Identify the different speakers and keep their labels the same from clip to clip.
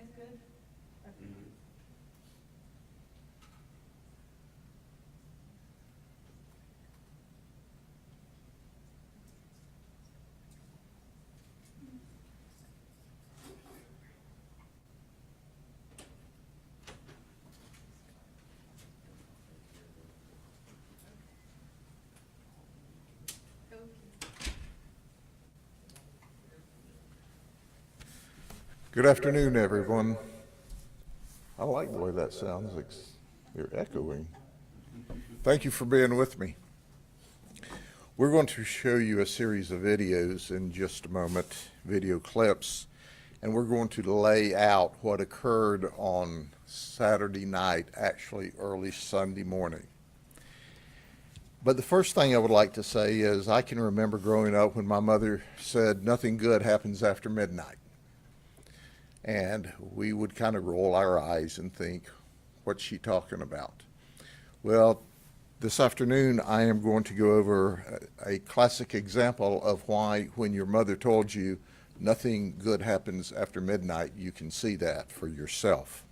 Speaker 1: guys good? Okay.
Speaker 2: Good afternoon, everyone. I like the way that sounds. You're echoing. Thank you for being with me. We're going to show you a series of videos in just a moment, video clips, and we're going to lay out what occurred on Saturday night, actually early Sunday morning. But the first thing I would like to say is I can remember growing up when my mother said nothing good happens after midnight. And we would kind of roll our eyes and think, what's she talking about? Well, this afternoon I am going to go over a classic example of why when your mother told you nothing good happens after midnight, you can see that for yourself.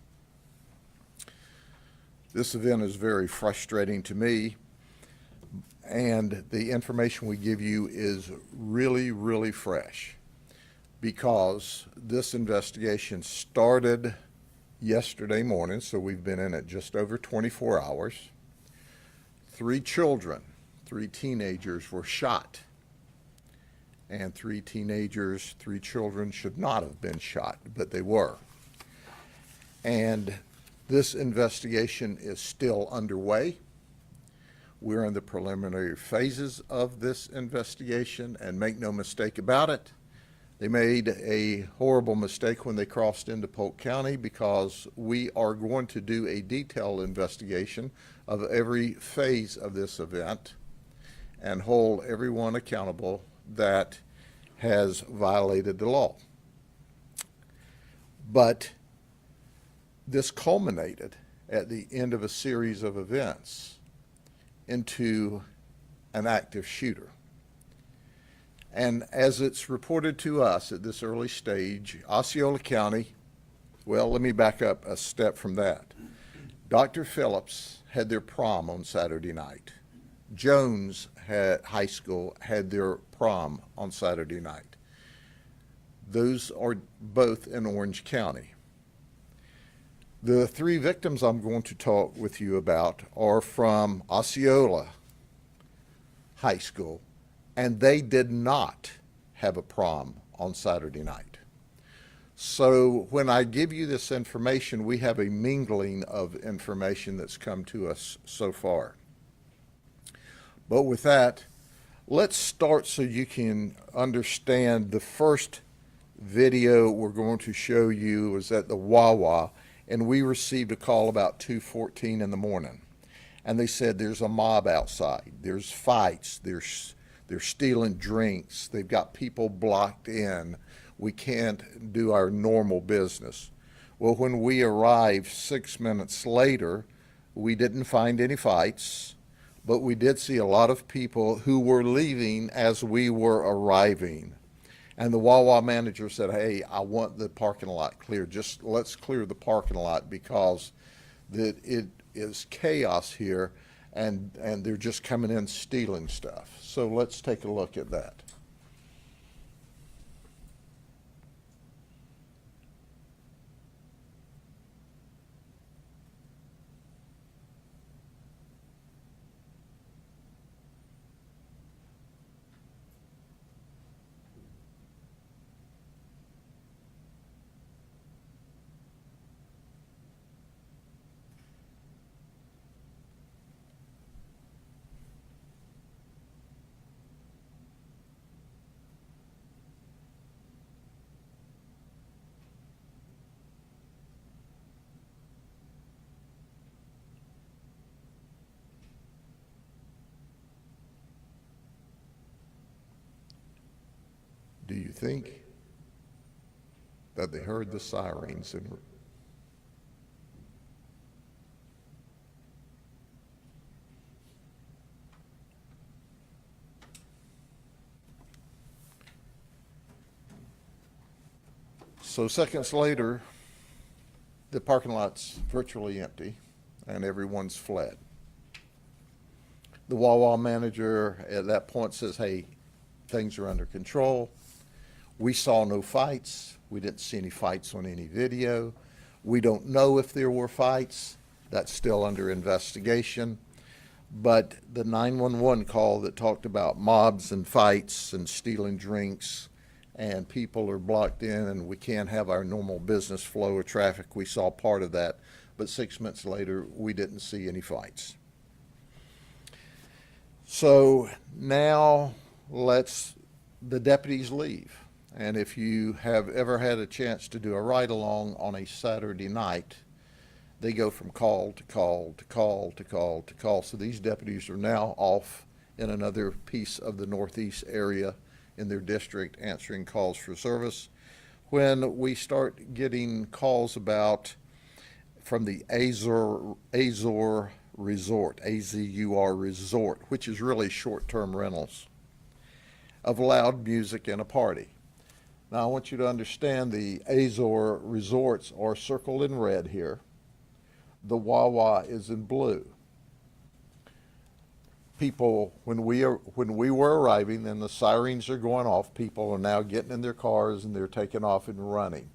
Speaker 2: This event is very frustrating to me, and the information we give you is really, really fresh, because this investigation started yesterday morning, so we've been in it just over 24 hours. 3 children, 3 teenagers were shot, and 3 children should not have been shot, but they were. And this investigation is still underway. We're in the preliminary phases of this investigation, and make no mistake about it, they made a horrible mistake when they crossed into Polk County, because we are going to do a detailed investigation of every phase of this event and hold everyone accountable that has violated the law. But this culminated at the end of a series of events into an active shooter. And as it's reported to us at this early stage, Osceola County, well, let me back up a step from that. Dr. Phillips had their prom on Saturday night. Jones High School had their prom on Saturday night. Those are both in Orange County. The 3 victims I'm going to talk with you about are from Osceola High School, and they did not have a prom on Saturday night. So when I give you this information, we have a mingling of information that's come to us so far. But with that, let's start so you can understand. The first video we're going to show you was at the Wawa, and we received a call about 2:14 in the morning. And they said there's a mob outside, there's fights, they're stealing drinks, they've got people blocked in, we can't do our normal business. Well, when we arrived 6 minutes later, we didn't find any fights, but we did see a lot of people who were leaving as we were arriving. And the Wawa manager said, hey, I want the parking lot cleared. Just let's clear the parking lot, because it is chaos here, and they're just coming in stealing stuff. So let's take a look at that. Do you think that they heard the sirens and so seconds later, the parking lot's virtually empty and everyone's fled. The Wawa manager at that point says, hey, things are under control. We saw no fights. We didn't see any fights on any video. We don't know if there were fights. That's still under investigation. But the 911 call that talked about mobs and fights and stealing drinks and people are blocked in and we can't have our normal business flow of traffic, we saw part of that. But 6 months later, we didn't see any fights. So now the deputies leave. And if you have ever had a chance to do a ride-along on a Saturday night, they go from call to call to call to call to call. So these deputies are now off in another piece of the northeast area in their district answering calls for service. When we start getting calls from the Azur Resort, AZUR Resort, which is really short-term rentals, of loud music and a party. Now I want you to understand the Azur Resorts are circled in red here. The Wawa is in blue. People, when we were arriving and the sirens are going off, people are now getting in their cars and they're taking off and running.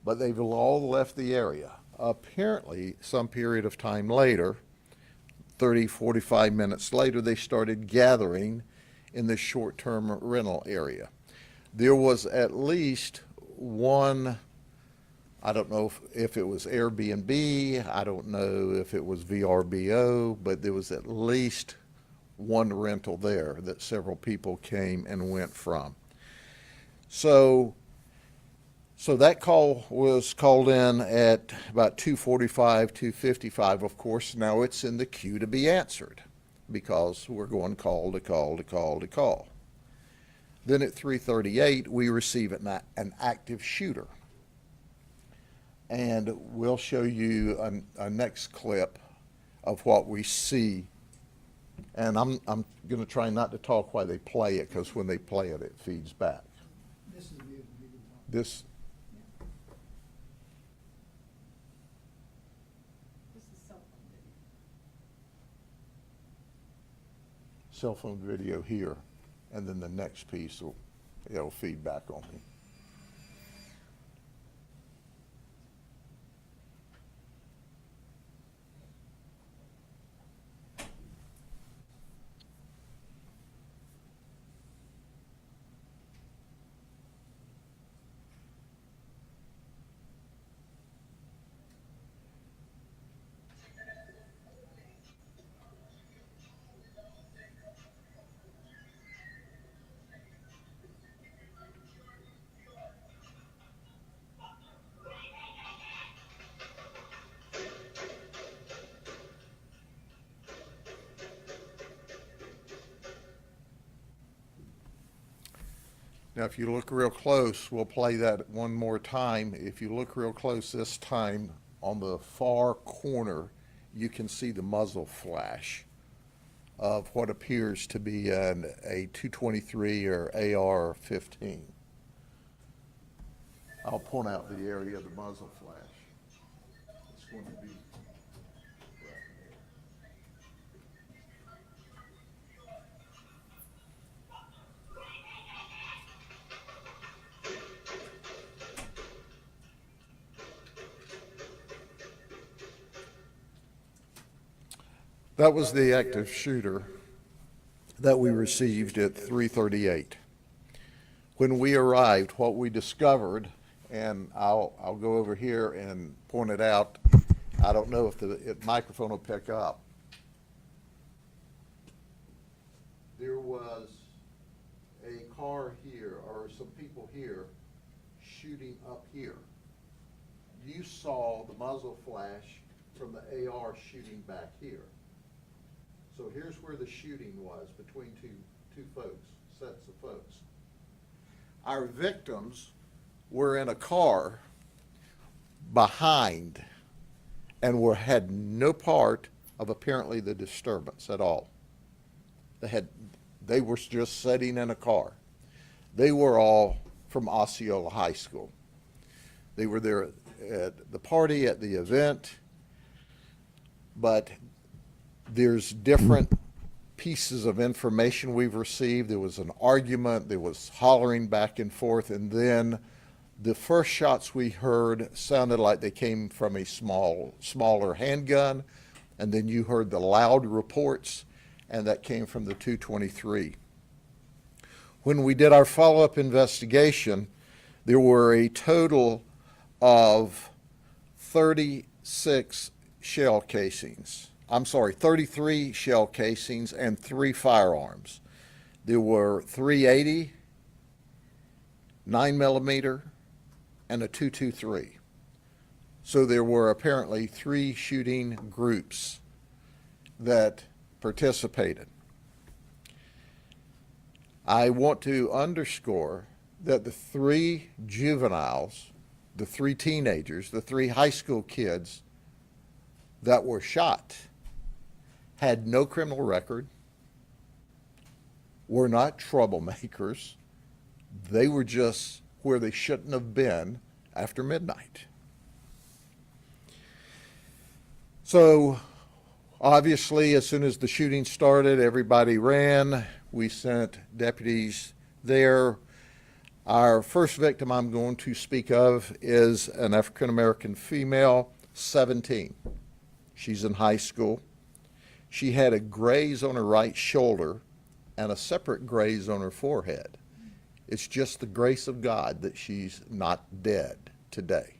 Speaker 2: But they've all left the area. Apparently, some period of time later, 30, 45 minutes later, they started gathering in the short-term rental area. There was at least one, I don't know if it was Airbnb, I don't know if it was VRBO, but there was at least one rental there that several people came and went from. So that call was called in at about 2:45, 2:55. Of course, now it's in the queue to be answered because we're going call to call to call to call. Then at 3:38, we receive an active shooter. And we'll show you a next clip of what we see. And I'm going to try not to talk while they play it, because when they play it, it feeds back.
Speaker 1: This is the video.
Speaker 2: This
Speaker 1: This is cell phone video.
Speaker 2: cell phone video here, and then the next piece it'll feed back on me. Now, if you look real close, we'll play that one more time. If you look real close this time, on the far corner, you can see the muzzle flash of what appears to be a 223 or AR-15. I'll point out the area of the muzzle flash. It's going to be That was the active shooter that we received at 3:38. When we arrived, what we discovered, and I'll go over here and point it out. I don't know if the microphone will pick up. There was a car here, or some people here, shooting up here. You saw the muzzle flash from the AR shooting back here. So here's where the shooting was between two folks, sets of folks. Our victims were in a car behind and had no part of apparently the disturbance at all. They were just sitting in a car. They were all from Osceola High School. They were there at the party, at the event, but there's different pieces of information we've received. There was an argument, there was hollering back and forth, and then the first shots we heard sounded like they came from a smaller handgun, and then you heard the loud reports, and that came from the .223. When we did our follow-up investigation, there were a total of 36 shell casings. I'm sorry, 33 shell casings and 3 firearms. There were 380, 9mm, and a .223. So there were apparently 3 shooting groups that participated. I want to underscore that the 3 juveniles, the 3 teenagers, the 3 high school kids that were shot had no criminal record, were not troublemakers. They were just where they shouldn't have been after midnight. So obviously, as soon as the shooting started, everybody ran. We sent deputies there. Our first victim I'm going to speak of is an African-American female, 17. She's in high school. She had a graze on her right shoulder and a separate graze on her forehead. It's just the grace of God that she's not dead today.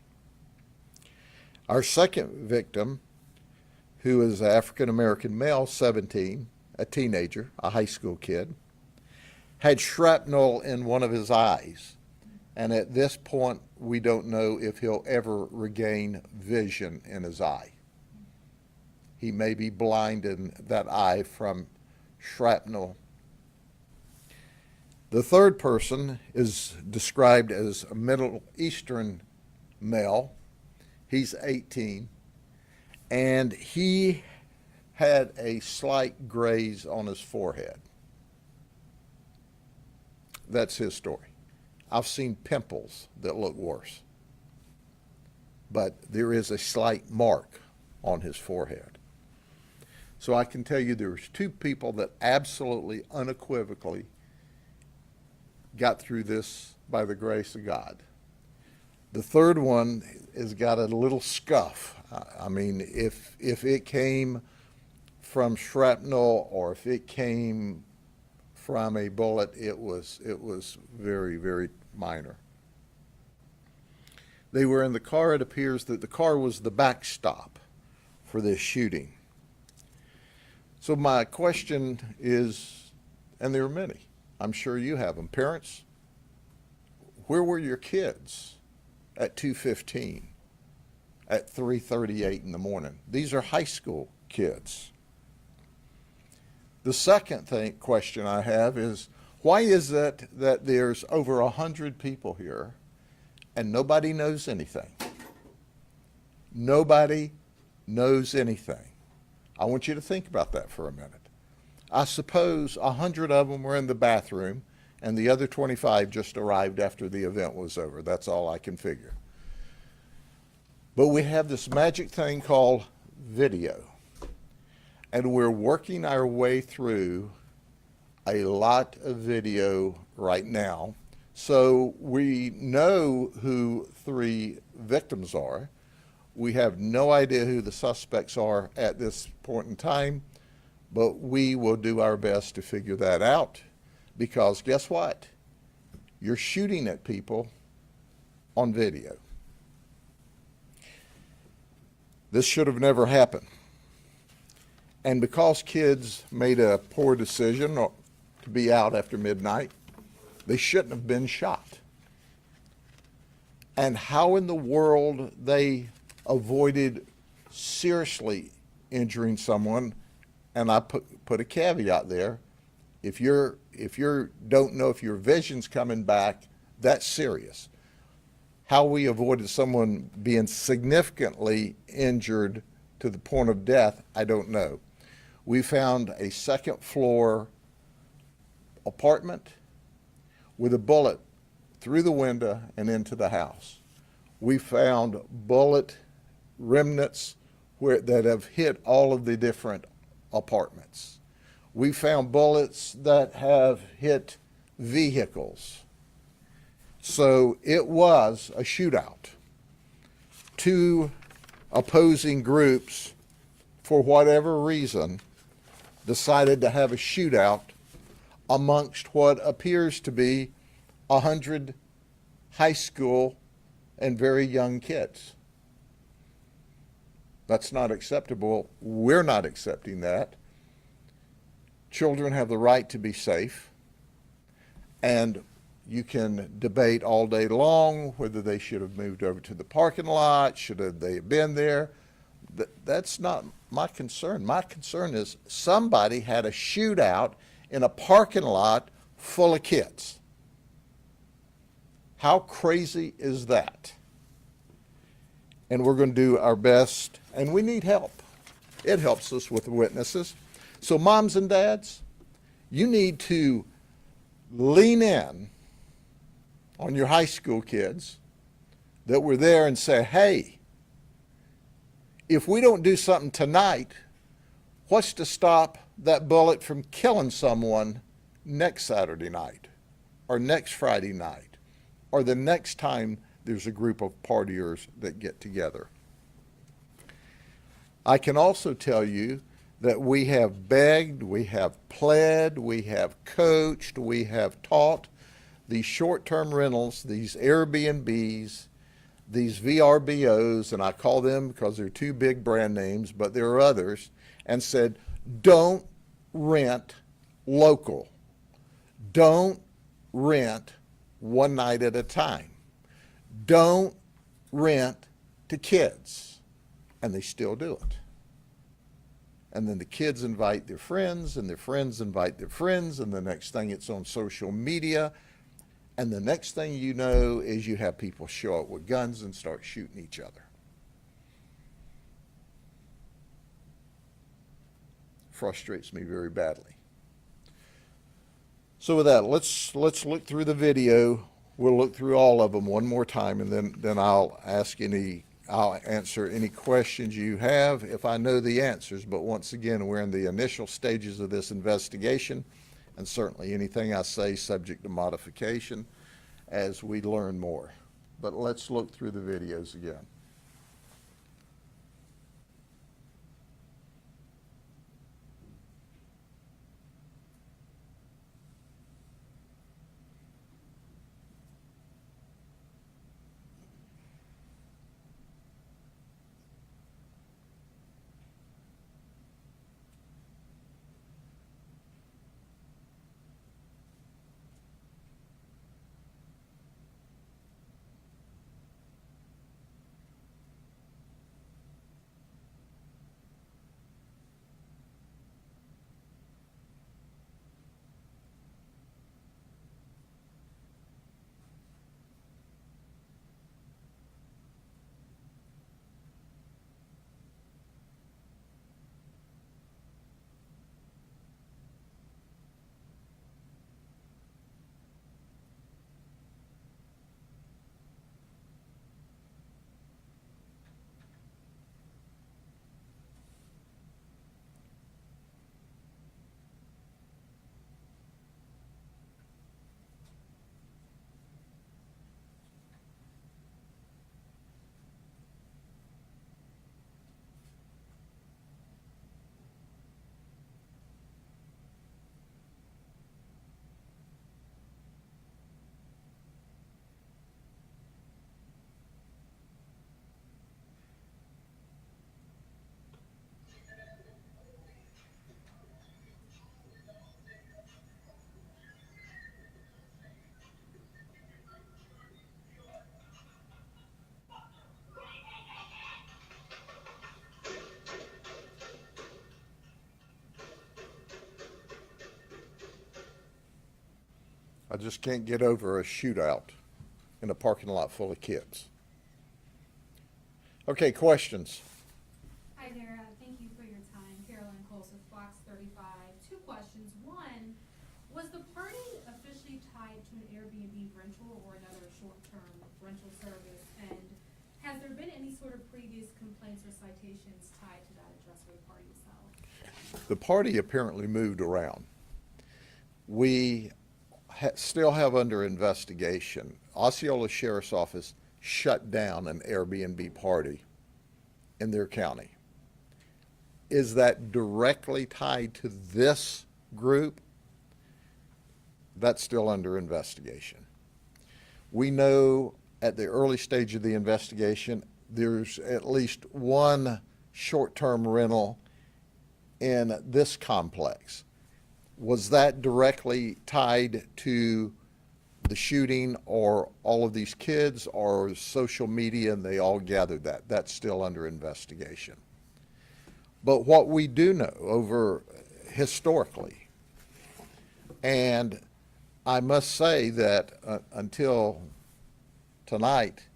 Speaker 2: Our second victim, who is an African-American male, 17, a teenager, a high school kid, had shrapnel in one of his eyes. And at this point, we don't know if he'll ever regain vision in his eye. He may be blind in that eye from shrapnel. The third person is described as a Middle Eastern male. He's 18, and he had a slight graze on his forehead. That's his story. I've seen pimples that look worse, but there is a slight mark on his forehead. So I can tell you there's 2 people that absolutely unequivocally got through this by the grace of God. The third one has got a little scuff. I mean, if it came from shrapnel or if it came from a bullet, it was very, very minor. They were in the car. It appears that the car was the backstop for this shooting. So my question is, and there are many, I'm sure you have them, parents, where were your kids at 2:15, at 3:38 in the morning? These are high school kids. The second question I have is, why is it that there's over 100 people here and nobody knows anything? Nobody knows anything. I want you to think about that for a minute. I suppose 100 of them were in the bathroom and the other 25 just arrived after the event was over. That's all I can figure. But we have this magic thing called video. And we're working our way through a lot of video right now. So we know who 3 victims are. We have no idea who the suspects are at this point in time, but we will do our best to figure that out, because guess what? You're shooting at people on video. This should have never happened. And because kids made a poor decision to be out after midnight, they shouldn't have been shot. And how in the world they avoided seriously injuring someone, and I put a caveat there, if you don't know if your vision's coming back, that's serious. How we avoided someone being significantly injured to the point of death, I don't know. We found a 2nd floor apartment with a bullet through the window and into the house. We found bullet remnants that have hit all of the different apartments. We found bullets that have hit vehicles. So it was a shootout. Two opposing groups, for whatever reason, decided to have a shootout amongst what appears to be 100 high school and very young kids. That's not acceptable. We're not accepting that. Children have the right to be safe, and you can debate all day long whether they should have moved over to the parking lot, should they have been there. That's not my concern. My concern is somebody had a shootout in a parking lot full of kids. How crazy is that? And we're going to do our best, and we need help. It helps us with witnesses. So moms and dads, you need to lean in on your high school kids that were there and say, hey, if we don't do something tonight, what's to stop that bullet from killing someone next Saturday night or next Friday night or the next time there's a group of partiers that get together? I can also tell you that we have begged, we have pled, we have coached, we have taught these short-term rentals, these Airbnbs, these VRBOs, and I call them because they're two big brand names, but there are others, and said, don't rent local. Don't rent one night at a time. Don't rent to kids. And they still do it. And then the kids invite their friends, and their friends invite their friends, and the next thing it's on social media. And the next thing you know is you have people show up with guns and start shooting each other. Frustrates me very badly. So with that, let's look through the video. We'll look through all of them one more time, and then I'll answer any questions you have if I know the answers. But once again, we're in the initial stages of this investigation, and certainly anything I say subject to modification as we learn more. But let's look through the videos again. I just can't get over a shootout in a parking lot full of kids. Okay, questions?
Speaker 3: Hi there, thank you for your time. Carolyn Coles with Fox 35. Two questions. One, was the party officially tied to an Airbnb rental or another short-term rental service? And sort of previous complaints or citations tied to that address where the party was held?
Speaker 2: The party apparently moved around. We still have under investigation, Osceola Sheriff's Office shut down an Airbnb party in their county. Is that directly tied to this group? That's still under investigation. We know at the early stage of the investigation, there's at least one short-term rental in this complex. Was that directly tied to the shooting or all of these kids or social media and they all gathered that? That's still under investigation. But what we do know over historically, and I must say that until tonight,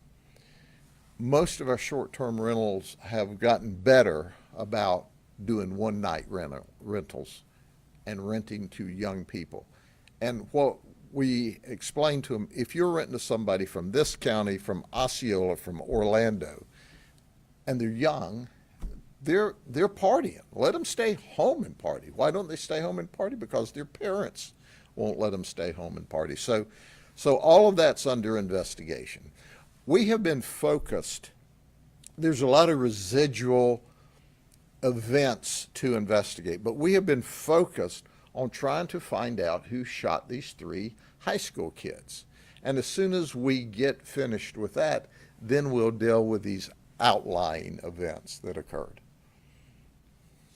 Speaker 2: most of our short-term rentals have gotten better about doing one-night rentals and renting to young people. And what we explain to them, if you're renting to somebody from this county, from Osceola, from Orlando, and they're young, they're partying. Let them stay home and party. Why don't they stay home and party? Because their parents won't let them stay home and party. So all of that's under investigation. We have been focused. There's a lot of residual events to investigate, but we have been focused on trying to find out who shot these 3 high school kids. And as soon as we get finished with that, then we'll deal with these outlying events that occurred.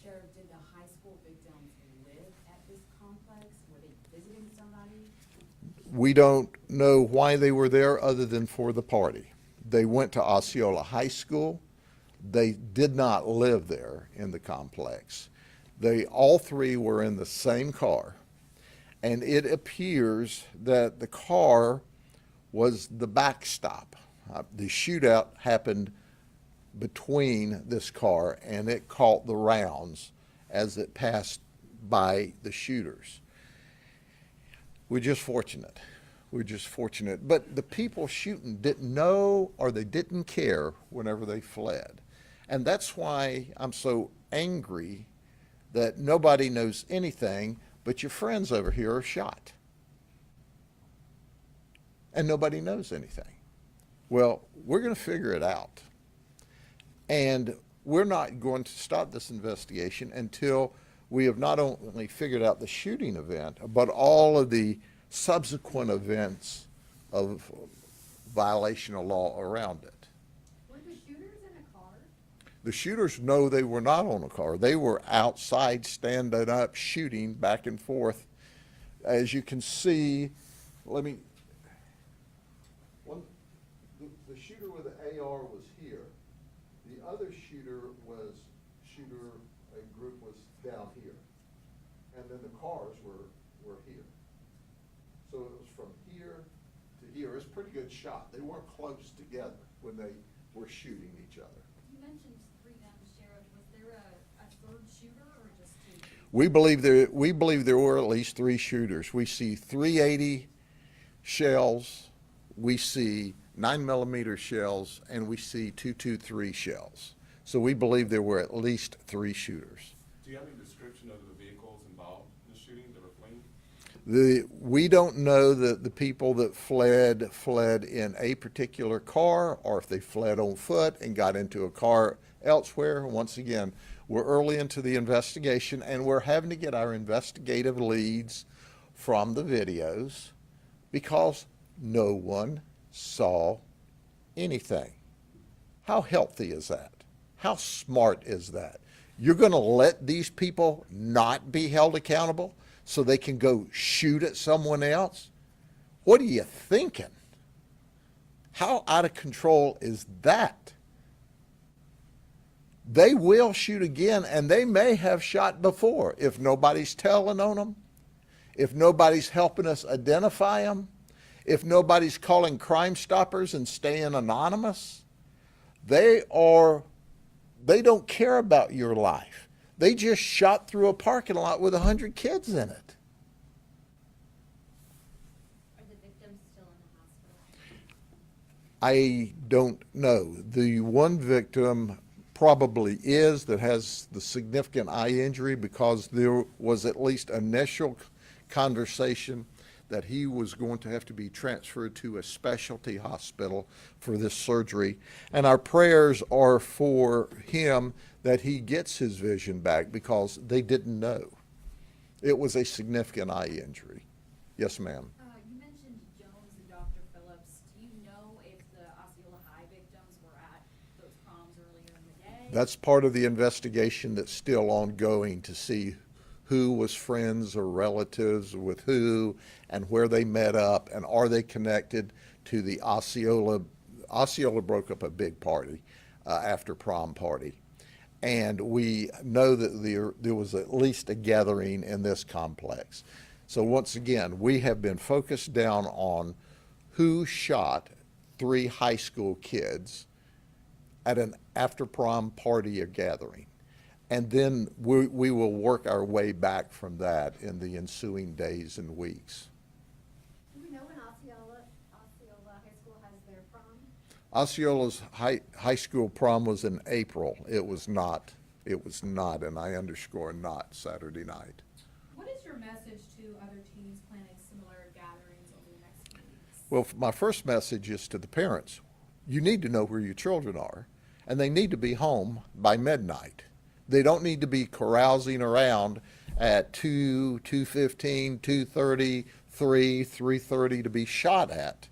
Speaker 4: Sheriff, did the high school victims live at this complex? Were they visiting somebody?
Speaker 2: We don't know why they were there other than for the party. They went to Osceola High School. They did not live there in the complex. They all 3 were in the same car, and it appears that the car was the backstop. The shootout happened between this car, and it caught the rounds as it passed by the shooters. We're just fortunate. We're just fortunate. But the people shooting didn't know or they didn't care whenever they fled. And that's why I'm so angry that nobody knows anything but your friends over here are shot. And nobody knows anything. Well, we're going to figure it out. And we're not going to stop this investigation until we have not only figured out the shooting event, but all of the subsequent events of violation of law around it.
Speaker 3: Were the shooters in a car?
Speaker 2: The shooters, no, they were not on a car. They were outside standing up, shooting back and forth. As you can see, the shooter with the AR was here. The other group was down here. And then the cars were here. So it was from here to here. It was a pretty good shot. They weren't close together when they were shooting each other.
Speaker 3: You mentioned 3 down, Sheriff. Was there a third shooter or just 2?
Speaker 2: We believe there were at least 3 shooters. We see 380 shells, we see 9mm shells, and we see 223 shells. So we believe there were at least 3 shooters.
Speaker 5: Do you have any description of the vehicles involved in the shooting that were fleeing?
Speaker 2: We don't know that the people that fled in a particular car, or if they fled on foot and got into a car elsewhere. Once again, we're early into the investigation, and we're having to get our investigative leads from the videos because no one saw anything. How healthy is that? How smart is that? You're going to let these people not be held accountable so they can go shoot at someone else? What are you thinking? How out of control is that? They will shoot again, and they may have shot before if nobody's telling on them, if nobody's helping us identify them, if nobody's calling Crime Stoppers and staying anonymous. They don't care about your life. They just shot through a parking lot with 100 kids in it.
Speaker 3: Are the victims still in the hospital?
Speaker 2: I don't know. The one victim probably is that has the significant eye injury because there was at least initial conversation that he was going to have to be transferred to a specialty hospital for this surgery. And our prayers are for him that he gets his vision back because they didn't know. It was a significant eye injury. Yes, ma'am.
Speaker 4: You mentioned Jones and Dr. Phillips. Do you know if the Osceola High victims were at those proms earlier in the day?
Speaker 2: That's part of the investigation that's still ongoing to see who was friends or relatives with who and where they met up and are they connected to the Osceola. Osceola broke up a big party after prom party. And we know that there was at least a gathering in this complex. So once again, we have been focused down on who shot 3 high school kids at an after prom party or gathering. And then we will work our way back from that in the ensuing days and weeks.
Speaker 6: Do we know when Osceola High School has their prom?
Speaker 2: Osceola's high school prom was in April. It was not, and I underscore not, Saturday night.
Speaker 3: What is your message to other teens planning similar gatherings over the next few weeks?
Speaker 2: Well, my first message is to the parents. You need to know where your children are, and they need to be home by midnight. They don't need to be carousing around at 2, 2:15, 2:30, 3, 3:30 to be shot at.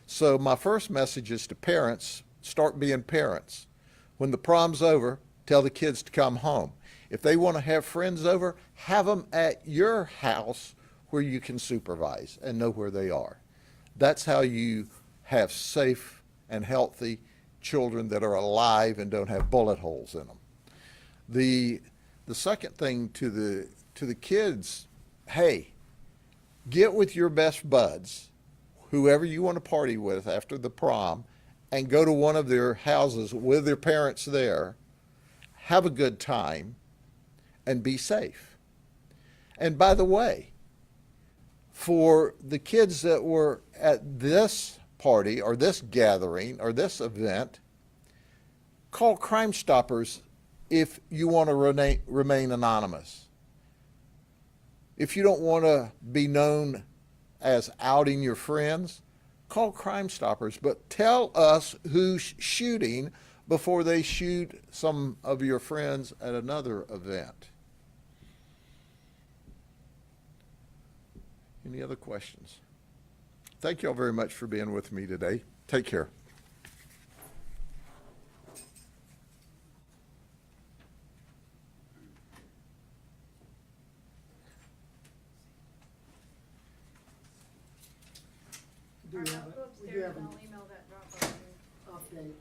Speaker 2: So my first message is to parents, start being parents. When the prom's over, tell the kids to come home. If they want to have friends over, have them at your house where you can supervise and know where they are. That's how you have safe and healthy children that are alive and don't have bullet holes in them. The second thing to the kids, hey, get with your best buds, whoever you want to party with after the prom, and go to one of their houses with their parents there, have a good time, and be safe. And by the way, for the kids that were at this party or this gathering or this event, call Crime Stoppers if you want to remain anonymous. If you don't want to be known as outing your friends, call Crime Stoppers, but tell us who's shooting before they shoot some of your friends at another event. Any other questions? Thank you all very much for being with me today. Take care.
Speaker 1: Do we have
Speaker 6: Our
Speaker 1: a, we do
Speaker 6: upstairs,
Speaker 1: have an
Speaker 6: I'll email that Dropbox.
Speaker 1: update